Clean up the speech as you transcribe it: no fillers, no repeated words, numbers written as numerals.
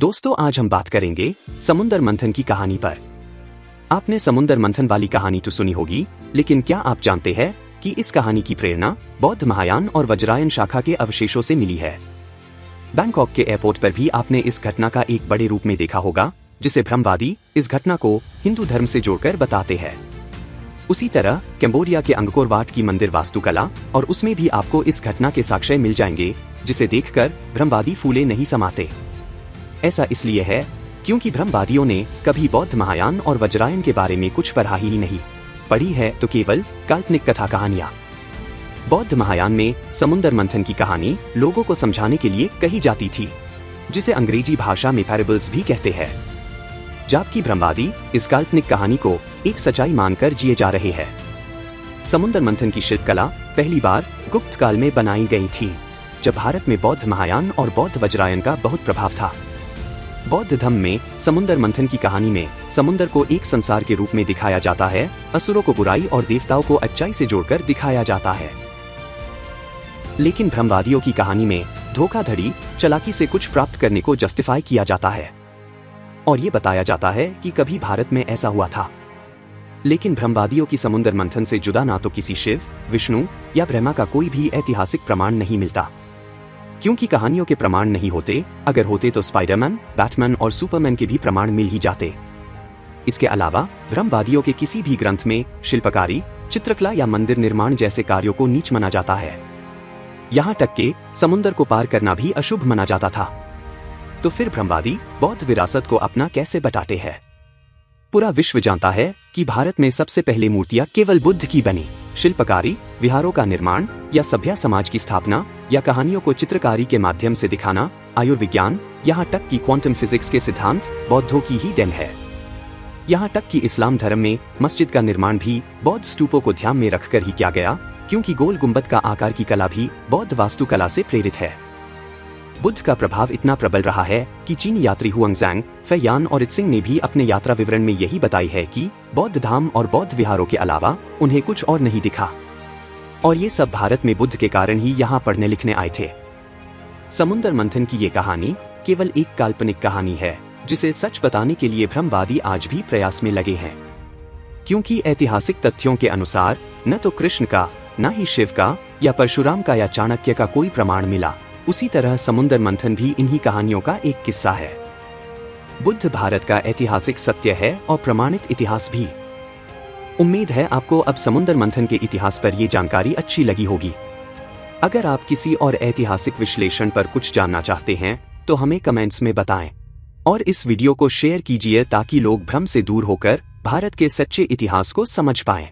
दोस्तों, आज हम बात करेंगे समुद्र मंथन की कहानी पर। आपने समुद्र मंथन वाली कहानी तो सुनी होगी, लेकिन क्या आप जानते हैं कि इस कहानी की प्रेरणा बौद्ध महायान और वज्रायन शाखा के अवशेषों से मिली है। बैंकॉक के एयरपोर्ट पर भी आपने इस घटना का एक बड़े रूप में देखा होगा, जिसे भ्रमवादी इस घटना को हिंदू धर्म से जोड़कर बताते हैं। उसी तरह कैम्बोडिया के अंगकोर वाट की मंदिर वास्तुकला और उसमें भी आपको इस घटना के साक्ष्य मिल जाएंगे, जिसे देखकर भ्रमवादी फूले नहीं समाते। ऐसा इसलिए है क्योंकि भ्रमवादियों ने कभी बौद्ध महायान और वज्रायन के बारे में कुछ पढ़ा ही नहीं, पढ़ी है तो केवल काल्पनिक कथा कहानियां। बौद्ध महायान में समुद्र मंथन की कहानी लोगों को समझाने के लिए कही जाती थी, जिसे अंग्रेजी भाषा में पैराबल्स भी कहते हैं, जबकि भ्रमवादी इस काल्पनिक कहानी को एक सच्चाई मानकर जिए जा रहे हैं। समुद्र मंथन की शिल्पकला पहली बार गुप्त काल में बनाई गई थी, जब भारत में बौद्ध महायान और बौद्ध वज्रायन का बहुत प्रभाव था। बौद्ध धर्म में समुद्र मंथन की कहानी में समुद्र को एक संसार के रूप में दिखाया जाता है, असुरों को बुराई और देवताओं को अच्छाई से जोड़कर दिखाया जाता है। लेकिन भ्रमवादियों की कहानी में धोखाधड़ी, चालाकी से कुछ प्राप्त करने को जस्टिफाई किया जाता है और ये बताया जाता है कि कभी भारत में ऐसा हुआ था। लेकिन भ्रमवादियों की समुद्र मंथन से जुदा ना तो किसी शिव, विष्णु या ब्रह्मा का कोई भी ऐतिहासिक प्रमाण नहीं मिलता, क्योंकि कहानियों के प्रमाण नहीं होते। अगर होते तो स्पाइडरमैन, बैटमैन और सुपरमैन के भी प्रमाण मिल ही जाते। इसके अलावा भ्रमवादियों के किसी भी ग्रंथ में शिल्पकारी, चित्रकला या मंदिर निर्माण जैसे कार्यों को नीच माना जाता है। यहाँ तक के समुद्र को पार करना भी अशुभ माना जाता था। तो फिर भ्रमवादी बौद्ध विरासत को अपना कैसे बताते हैं? पूरा विश्व जानता है कि भारत में सबसे पहले मूर्तियां केवल बुद्ध की बनी। शिल्पकारी, विहारों का निर्माण या सभ्य समाज की स्थापना या कहानियों को चित्रकारी के माध्यम से दिखाना, आयुर्विज्ञान, यहाँ तक कि क्वांटम फिजिक्स के सिद्धांत बौद्धों की ही देन है। यहाँ तक कि इस्लाम धर्म में मस्जिद का निर्माण भी बौद्ध स्तूपों को ध्यान में रखकर ही किया गया, क्योंकि गोल गुंबद का आकार की कला भी बौद्ध वास्तुकला से प्रेरित है। बुद्ध का प्रभाव इतना प्रबल रहा है कि चीनी यात्री हुआंगजांग, फैयान और इत्सिंग ने भी अपने यात्रा विवरण में यही बताई है कि बौद्ध धाम और बौद्ध विहारों के अलावा उन्हें कुछ और नहीं दिखा, और ये सब भारत में बुद्ध के कारण ही यहाँ पढ़ने लिखने आए थे। समुद्र मंथन की ये कहानी केवल एक काल्पनिक कहानी है, जिसे सच बताने के लिए भ्रमवादी आज भी प्रयास में लगे हैं, क्योंकि ऐतिहासिक तथ्यों के अनुसार न तो कृष्ण का, न ही शिव का या परशुराम का या चाणक्य का कोई प्रमाण मिला। उसी तरह समुद्र मंथन भी इन्हीं कहानियों का एक किस्सा है। बुद्ध भारत का ऐतिहासिक सत्य है और प्रमाणित इतिहास भी। उम्मीद है आपको अब समुद्र मंथन के इतिहास पर ये जानकारी अच्छी लगी होगी। अगर आप किसी और ऐतिहासिक विश्लेषण पर कुछ जानना चाहते हैं तो हमें कमेंट्स में बताएं, और इस वीडियो को शेयर कीजिए ताकि लोग भ्रम से दूर होकर भारत के सच्चे इतिहास को समझ पाएं।